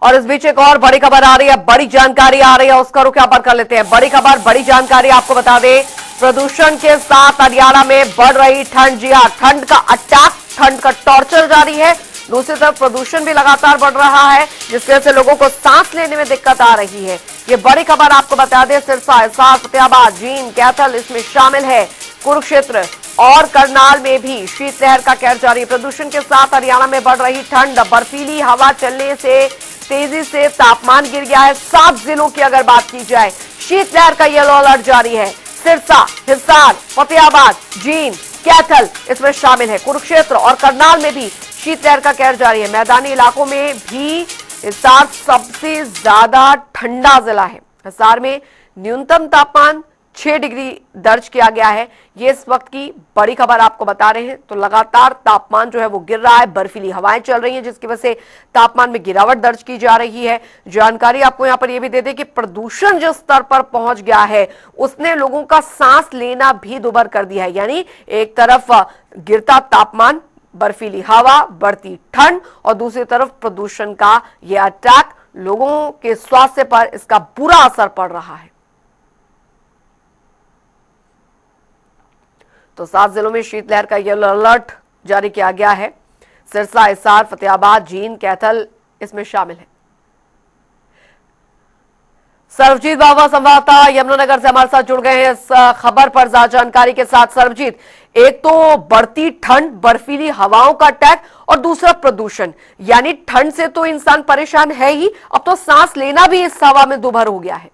और इस बीच एक और बड़ी खबर आ रही है, बड़ी जानकारी आ रही है, उसका रुख यहाँ पर कर लेते हैं। बड़ी खबर, बड़ी जानकारी आपको बता दें, प्रदूषण के साथ हरियाणा में बढ़ रही ठंड। जी हां, ठंड का अटैक, ठंड का टॉर्चर जारी है। दूसरी तरफ प्रदूषण भी लगातार बढ़ रहा है, जिसकी वजह से लोगों को सांस लेने में दिक्कत आ रही है। ये बड़ी खबर आपको बता दें, सिरसा, हिसार, फतेहाबाद, जींद, कैथल इसमें शामिल है। कुरुक्षेत्र और करनाल में भी शीतलहर का कहर जारी। प्रदूषण के साथ हरियाणा में बढ़ रही ठंड, बर्फीली हवा चलने से तेजी से तापमान गिर गया है। 7 जिलों की अगर बात की जाए, शीतलहर का येलो अलर्ट जारी है। सिरसा, हिसार, फतेहाबाद, जींद, कैथल इसमें शामिल है। कुरुक्षेत्र और करनाल में भी शीतलहर का कहर जारी है। मैदानी इलाकों में भी हिसार सबसे ज्यादा ठंडा जिला है। हिसार में न्यूनतम तापमान 6 डिग्री दर्ज किया गया है। ये इस वक्त की बड़ी खबर आपको बता रहे हैं। तो लगातार तापमान जो है वो गिर रहा है, बर्फीली हवाएं चल रही हैं, जिसकी वजह से तापमान में गिरावट दर्ज की जा रही है। जानकारी आपको यहां पर यह भी दे दें कि प्रदूषण जिस स्तर पर पहुंच गया है, उसने लोगों का सांस लेना भी दुभर कर दिया है। यानी एक तरफ गिरता तापमान, बर्फीली हवा, बढ़ती ठंड और दूसरी तरफ प्रदूषण का यह अटैक, लोगों के स्वास्थ्य पर इसका बुरा असर पड़ रहा है। तो 7 जिलों में शीतलहर का येलो अलर्ट जारी किया गया है। सिरसा, हिसार, फतेहाबाद, जींद, कैथल इसमें शामिल है। सर्वजीत बाबा संवाददाता यमुनानगर से हमारे साथ जुड़ गए हैं इस खबर पर ज्यादा जानकारी के साथ। सर्वजीत, एक तो बढ़ती ठंड, बर्फीली हवाओं का अटैक और दूसरा प्रदूषण, यानी ठंड से तो इंसान परेशान है ही, अब तो सांस लेना भी इस हवा में दुभर हो गया है।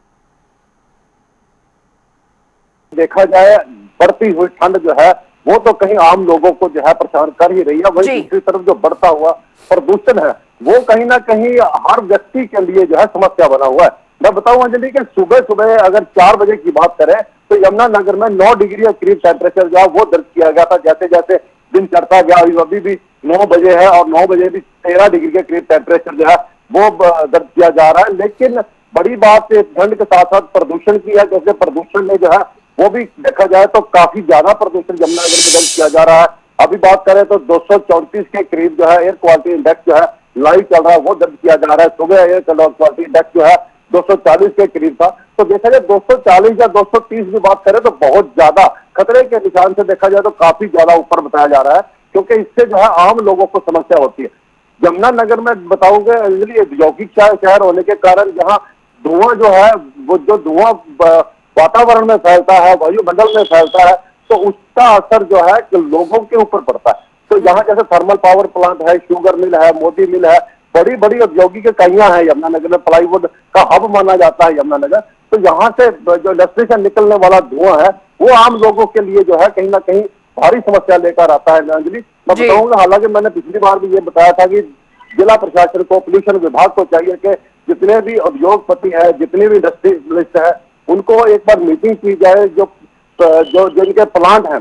देखा जाए बढ़ती हुई ठंड जो है वो तो कहीं आम लोगों को जो है परेशान कर ही रही है, वही दूसरी तरफ जो बढ़ता हुआ प्रदूषण है वो कहीं ना कहीं हर व्यक्ति के लिए जो है समस्या बना हुआ है। मैं बताऊं अंजलि कि सुबह सुबह अगर 4 बजे की बात करें तो यमुनानगर में 9 डिग्री के करीब टेम्परेचर जो है वो दर्ज किया गया था। जैसे जैसे दिन चढ़ता गया, अभी भी 9 बजे है और 9 बजे भी 13 डिग्री के करीब टेम्परेचर जो है वो दर्ज किया जा रहा है। लेकिन बड़ी बात ठंड के साथ साथ प्रदूषण की है, जैसे प्रदूषण में जो है वो भी देखा जाए तो काफी ज्यादा प्रदूषण यमुनानगर में दर्ज किया जा रहा है। अभी बात करें तो 234 के करीब जो है एयर क्वालिटी इंडेक्स जो है लाइव चल रहा है वो दर्ज किया जा रहा है। सुबह एयर क्वालिटी इंडेक्स जो है 240 के करीब था। तो देखा जाए 240 या 230 की बात करें तो बहुत ज्यादा खतरे के निशान से देखा जाए तो काफी ज्यादा ऊपर बताया जा रहा है, क्योंकि इससे जो है आम लोगों को समस्या होती है। यमुनानगर में बताऊंगे औद्योगिक शहर होने के कारण जहाँ धुआं जो है वो जो धुआं वातावरण में फैलता है, वायुमंडल में फैलता है, तो उसका असर जो है कि लोगों के ऊपर पड़ता है। तो यहाँ जैसे थर्मल पावर प्लांट है, शुगर मिल है, मोदी मिल है, बड़ी बड़ी औद्योगिक इकाइयां हैं यमुनानगर में, प्लाईवुड का हब माना जाता है यमुनानगर। तो यहाँ से जो इंडस्ट्री से निकलने वाला धुआं है वो आम लोगों के लिए जो है कहीं ना कहीं भारी समस्या लेकर आता है। अंजलि, मैं बताऊंगा, हालांकि मैंने पिछली बार भी ये बताया था कि जिला प्रशासन को, पोल्यूशन विभाग को चाहिए कि जितने भी उद्योगपति है, जितने भी इंडस्ट्रियलिस्ट है, उनको एक बार मीटिंग की जाए। जो जिनके प्लांट हैं,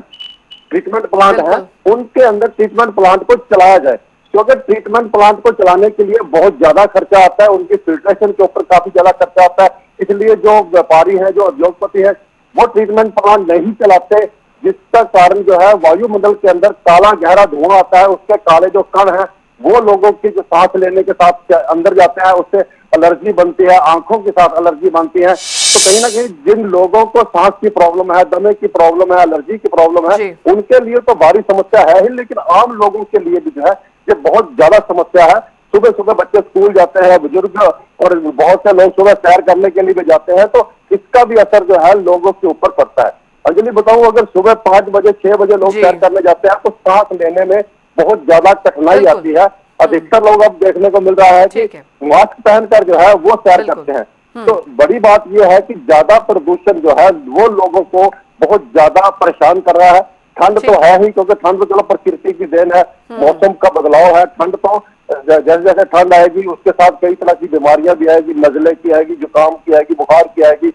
ट्रीटमेंट प्लांट हैं, उनके अंदर ट्रीटमेंट प्लांट को चलाया जाए, क्योंकि ट्रीटमेंट प्लांट को चलाने के लिए बहुत ज्यादा खर्चा आता है, उनकी फिल्ट्रेशन के ऊपर काफी ज्यादा खर्चा आता है। इसलिए जो व्यापारी है, जो उद्योगपति है, वो ट्रीटमेंट प्लांट नहीं चलाते, जिसका कारण जो है वायुमंडल के अंदर काला गहरा धुआं आता है। उसके काले जो कण है वो लोगों की जो सांस लेने के साथ अंदर जाते हैं, उससे एलर्जी बनती है, आंखों के साथ एलर्जी बनती है। तो कहीं ना कहीं जिन लोगों को सांस की प्रॉब्लम है, दमे की प्रॉब्लम है, एलर्जी की प्रॉब्लम है, उनके लिए तो भारी समस्या है ही, लेकिन आम लोगों के लिए भी जो है ये बहुत ज्यादा समस्या है। सुबह सुबह बच्चे स्कूल जाते हैं, बुजुर्ग और बहुत से लोग सुबह सैर करने के लिए भी जाते हैं, तो इसका भी असर जो है लोगों के ऊपर पड़ता है। अंजलि, बताऊं, अगर सुबह 5 बजे 6 बजे लोग सैर करने जाते हैं तो सांस लेने में बहुत ज्यादा कठिनाई आती है। अधिकतर लोग अब देखने को मिल रहा है कि मास्क पहनकर जो है वो सैर करते हैं। तो बड़ी बात यह है कि ज्यादा प्रदूषण जो है वो लोगों को बहुत ज्यादा परेशान कर रहा है। ठंड तो है ही, क्योंकि ठंड तो चलो प्रकृति की देन है, मौसम का बदलाव है। ठंड तो जैसे जैसे ठंड आएगी उसके साथ कई तरह की बीमारियां भी आएगी, नजले की आएगी, जुकाम की आएगी, बुखार की आएगी।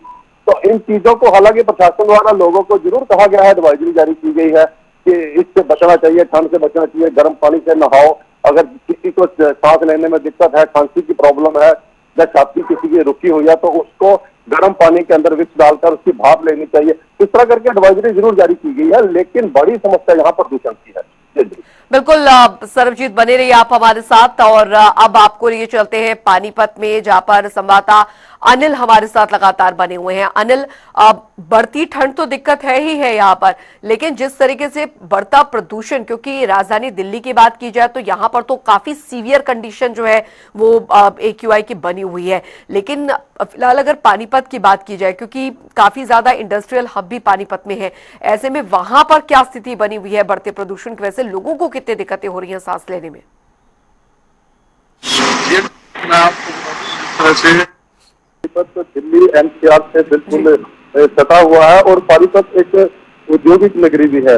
तो इन चीजों को हालांकि प्रशासन द्वारा लोगों को जरूर कहा गया है, एडवाइजरी जारी की गई है कि इससे बचना चाहिए, ठंड से बचना चाहिए, गर्म पानी से नहाओ। अगर किसी को सांस लेने में दिक्कत है, खांसी की प्रॉब्लम है या छाती किसी की रुकी हुई है, तो उसको गर्म पानी के अंदर विक्स डालकर उसकी भाप लेनी चाहिए। इस तरह करके एडवाइजरी जरूर जारी की गई है, लेकिन बड़ी समस्या यहाँ प्रदूषण की है। बिल्कुल सर्वजीत बने रहिए आप हमारे साथ। और अब आपको लिए चलते हैं पानीपत में, जहां पर संवाददाता अनिल हमारे साथ लगातार बने हुए हैं। अनिल, बढ़ती ठंड तो दिक्कत है ही है यहाँ पर, लेकिन जिस तरीके से बढ़ता प्रदूषण, क्योंकि राजधानी दिल्ली की बात की जाए तो यहाँ पर तो काफी सीवियर कंडीशन जो है वो AQI की बनी हुई है। लेकिन फिलहाल अगर पानीपत की बात की जाए, क्योंकि काफी ज्यादा इंडस्ट्रियल हब भी पानीपत में है, ऐसे में वहां पर क्या स्थिति बनी हुई है बढ़ते प्रदूषण की वजह से? लोगों को कितनी दिक्कतें हो रही हैं सांस लेने में? ये मैं आपको पानीपत तो दिल्ली NCR से बिल्कुल सटा हुआ है और पानीपत एक औद्योगिक नगरी भी है,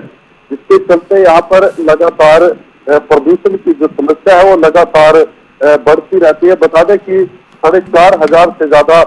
जिसके चलते यहाँ पर लगातार प्रदूषण की जो समस्या है वो लगातार बढ़ती रहती है। बता दें कि 4,500 से ज्यादा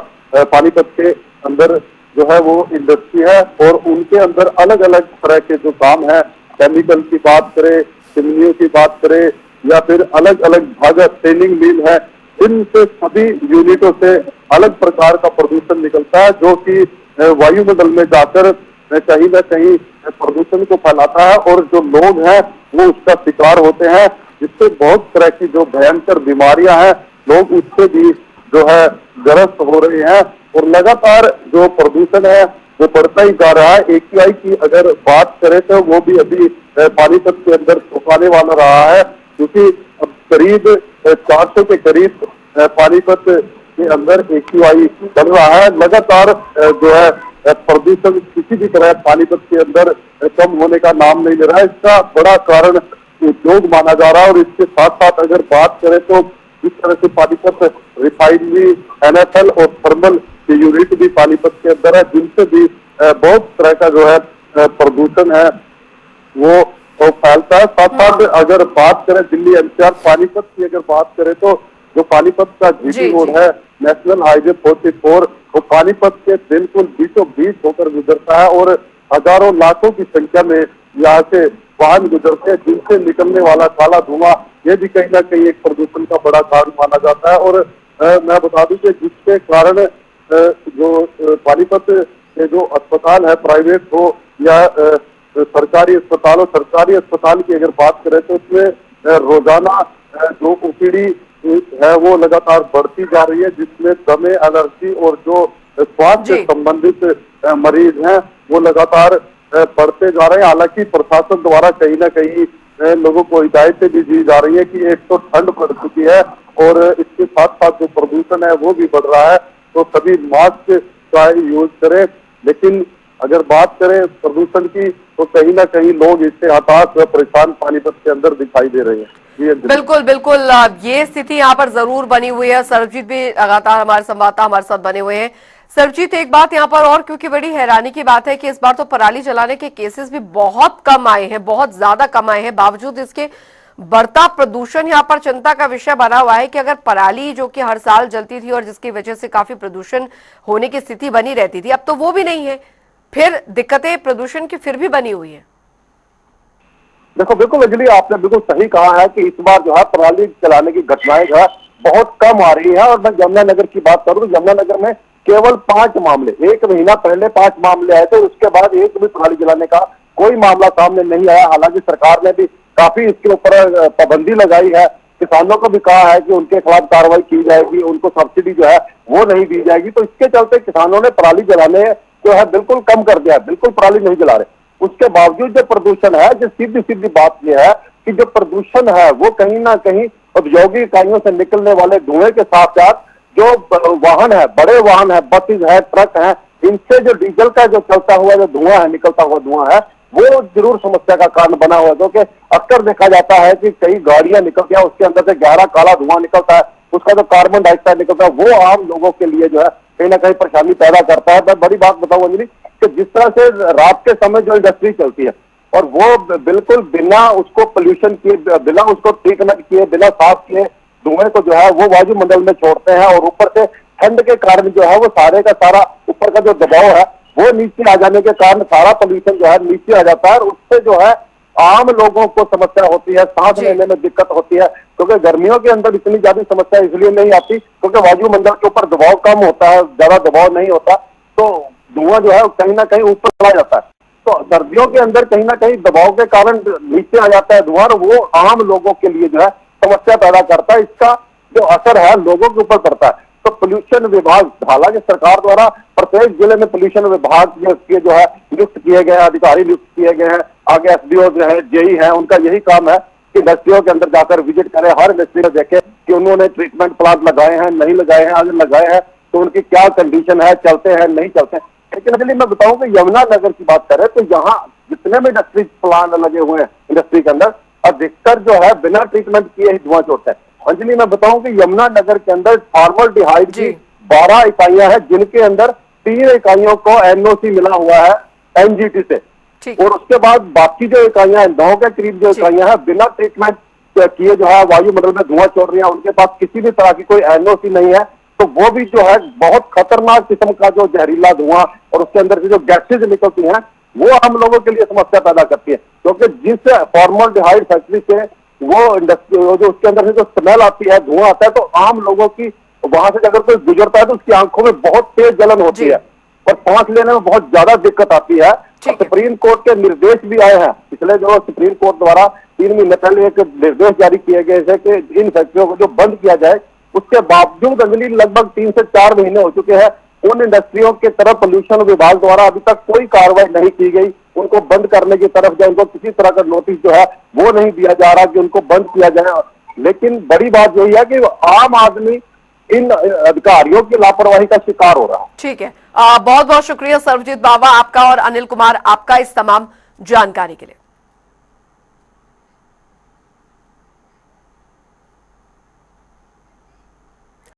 पानीपत के अंदर जो है वो इंडस्ट्री है और उनके अंदर अलग अलग तरह के जो काम है, केमिकल की बात करें, चिमनियों की बात करें या फिर अलग अलग भाग ट्रेनिंग मिल है, इनसे सभी यूनिटों से अलग प्रकार का प्रदूषण निकलता है, जो कि वायुमंडल में जाकर कहीं न कहीं प्रदूषण को फैलाता है और जो लोग हैं वो उसका शिकार होते हैं, जिससे बहुत तरह की जो भयंकर बीमारियां हैं लोग उससे भी जो है ग्रस्त हो रहे हैं। और लगातार जो प्रदूषण है वो बढ़ता ही जा रहा है। AQI की अगर बात करें तो वो भी अभी पानीपत के अंदर चौंकाने वाला रहा है, क्योंकि अब करीब 400 के करीब पानीपत के अंदर AQI बढ़ रहा है। लगातार जो है प्रदूषण किसी भी तरह पानीपत के अंदर कम होने का नाम नहीं ले रहा है। इसका बड़ा कारण उद्योग माना जा रहा है। और इसके साथ साथ अगर बात करें तो इस तरह से पानीपत रिफाइनरी, NFL और थर्मल के यूनिट भी पानीपत के अंदर है, जिनसे भी बहुत तरह का जो है प्रदूषण है वो फैलता है। साथ साथ अगर बात करें दिल्ली NCR पानीपत की अगर बात करें तो जो पानीपत का GT रोड है, नेशनल हाईवे 44, वो पानीपत के बिल्कुल बीचों बीच होकर गुजरता है और हजारों लाखों की संख्या में यहाँ से वाहन गुजरते हैं, जिनसे निकलने वाला काला धुआं ये भी कहीं ना कहीं एक प्रदूषण का बड़ा कारण माना जाता है। और मैं बता दूं कि जिसके कारण जो पानीपत के जो अस्पताल है, प्राइवेट हो या सरकारी अस्पताल हो, सरकारी अस्पताल की अगर बात करें तो उसमें रोजाना जो OPD है वो लगातार बढ़ती जा रही है, जिसमें दमे, एलर्जी और जो स्वास्थ्य से संबंधित मरीज हैं वो लगातार बढ़ते जा रहे हैं। हालांकि प्रशासन द्वारा कहीं ना कहीं लोगों को हिदायतें भी दी जा रही है कि एक तो ठंड बढ़ चुकी है और इसके साथ साथ जो प्रदूषण है वो भी बढ़ रहा है, तो सभी मास्क का यूज करें। लेकिन अगर बात करें प्रदूषण की तो कहीं ना कहीं लोग इससे हताश व परेशान पानीपत के अंदर दिखाई दे रहे हैं। बिल्कुल बिल्कुल, ये स्थिति यहाँ पर जरूर बनी हुई है। सरजीत भी लगातार हमारे संवाददाता हमारे साथ बने हुए हैं। सरजीत, एक बात यहाँ पर और, क्योंकि बड़ी हैरानी की बात है कि इस बार तो पराली जलाने के केसेस भी बहुत कम आए हैं, बहुत ज्यादा कम आए हैं, बावजूद इसके बढ़ता प्रदूषण यहाँ पर चिंता का विषय बना हुआ है कि अगर पराली जो कि हर साल जलती थी और जिसकी वजह से काफी प्रदूषण होने की स्थिति बनी रहती थी, अब तो वो भी नहीं है, फिर दिक्कतें प्रदूषण की फिर भी बनी हुई है। देखो बिल्कुल अंजलि, आपने बिल्कुल सही कहा है कि इस बार जो है पराली जलाने की घटनाएं जो है बहुत कम आ रही है। और मैं यमुनानगर की बात करूं तो यमुनानगर में केवल 5 मामले, 1 महीना पहले 5 मामले आए थे, उसके बाद एक भी पराली जलाने का कोई मामला सामने नहीं आया। हालांकि सरकार ने भी काफी इसके ऊपर पाबंदी लगाई है, किसानों को भी कहा है कि उनके खिलाफ कार्रवाई की जाएगी, उनको सब्सिडी जो है वो नहीं दी जाएगी। तो इसके चलते किसानों ने पराली जलाने जो है बिल्कुल कम कर दिया है, बिल्कुल पराली नहीं जला रहे। उसके बावजूद जो प्रदूषण है, जो सीधी सीधी बात यह है कि जो प्रदूषण है वो कहीं ना कहीं औद्योगिक इकाइयों से निकलने वाले धुएं के साथ साथ जो वाहन है, बड़े वाहन है, बसेज है, ट्रक है, इनसे जो डीजल का जो चलता हुआ जो धुआं है, निकलता हुआ धुआं है, वो जरूर समस्या का कारण बना हुआ है। क्योंकि अक्सर देखा जाता है कि कई गाड़ियां निकलती है, उसके अंदर से गहरा काला धुआं निकलता है, उसका जो कार्बन डाइऑक्साइड निकलता है वो आम लोगों के लिए जो है कहीं ना कहीं परेशानी पैदा करता है। मैं बड़ी बात बताऊं अंजलि कि जिस तरह से रात के समय जो इंडस्ट्री चलती है और वो बिल्कुल बिना उसको पोल्यूशन किए, बिना उसको ट्रीटमेंट किए, बिना साफ किए धुएं को जो है वो वायुमंडल में छोड़ते हैं और ऊपर से ठंड के कारण जो है वो सारे का सारा ऊपर का जो दबाव है वो नीचे आ जाने के कारण सारा पोल्यूशन जो है नीचे आ जाता है और उससे जो है आम लोगों को समस्या होती है, सांस लेने में दिक्कत होती है। क्योंकि गर्मियों के अंदर इतनी ज्यादा समस्या इसलिए नहीं आती क्योंकि वायुमंडल के ऊपर दबाव कम होता है, ज्यादा दबाव नहीं होता, तो धुआं जो है कहीं ना कहीं ऊपर चला जाता है। तो सर्दियों के अंदर कहीं ना कहीं दबाव के कारण नीचे आ जाता है धुआं, वो आम लोगों के लिए जो है समस्या पैदा करता है। इसका जो असर है लोगों के ऊपर पड़ता है। तो पोल्यूशन विभाग, हालांकि सरकार द्वारा प्रत्येक जिले में पोल्यूशन विभाग के जो है नियुक्त किए गए हैं, अधिकारी नियुक्त किए गए हैं, आगे एसडीओ जो है, जेई है, उनका यही काम है कि इंडस्ट्रियों के अंदर जाकर विजिट करें, हर इंडस्ट्री में देखें कि उन्होंने ट्रीटमेंट प्लांट लगाए हैं, नहीं लगाए हैं, अगर लगाए हैं तो उनकी क्या कंडीशन है, चलते हैं नहीं चलते हैं। लेकिन अगली मैं बताऊं कि यमुनानगर की बात करें तो यहाँ जितने भी इंडस्ट्री प्लांट लगे हुए हैं इंडस्ट्री के अंदर, अधिकतर जो है बिना ट्रीटमेंट किए ही धुआं छोड़ता है। अंजलि मैं बताऊं कि यमुनानगर के अंदर फॉर्मल्डिहाइड की 12 इकाइयां हैं, जिनके अंदर 3 इकाइयों को एनओसी मिला हुआ है एनजीटी से, और उसके बाद बाकी जो इकाइयां हैं, 9 के करीब जो इकाइयां हैं, बिना ट्रीटमेंट किए जो है वायुमंडल में धुआं छोड़ रही है, उनके पास किसी भी तरह की कोई एनओसी नहीं है। तो वो भी जो है बहुत खतरनाक किस्म का जो जहरीला धुआं और उसके अंदर से जो गैसेज निकलती हैं, वो हम लोगों के लिए समस्या पैदा करती है। क्योंकि जिस फॉर्मल्डिहाइड फैक्ट्री से वो इंडस्ट्री जो उसके अंदर से जो स्मेल आती है, धुआं आता है, तो आम लोगों की वहां से अगर कोई गुजरता है तो उसकी आंखों में बहुत तेज जलन होती है और सांस लेने में बहुत ज्यादा दिक्कत आती है। सुप्रीम कोर्ट के निर्देश भी आए हैं, पिछले जो सुप्रीम कोर्ट द्वारा 3 महीने पहले एक निर्देश जारी किए गए थे कि इन फैक्ट्रियों को जो बंद किया जाए। उसके बावजूद अगली लगभग 3 से 4 महीने हो चुके हैं, उन इंडस्ट्रियों की तरफ पोल्यूशन विभाग द्वारा अभी तक कोई कार्रवाई नहीं की गई। उनको बंद करने की तरफ या उनको किसी तरह का नोटिस जो है वो नहीं दिया जा रहा कि उनको बंद किया जाए। लेकिन बड़ी बात यही है कि आम आदमी इन अधिकारियों की लापरवाही का शिकार हो रहा है। ठीक है, बहुत बहुत शुक्रिया सर्वजीत बावा आपका और अनिल कुमार आपका इस तमाम जानकारी के लिए।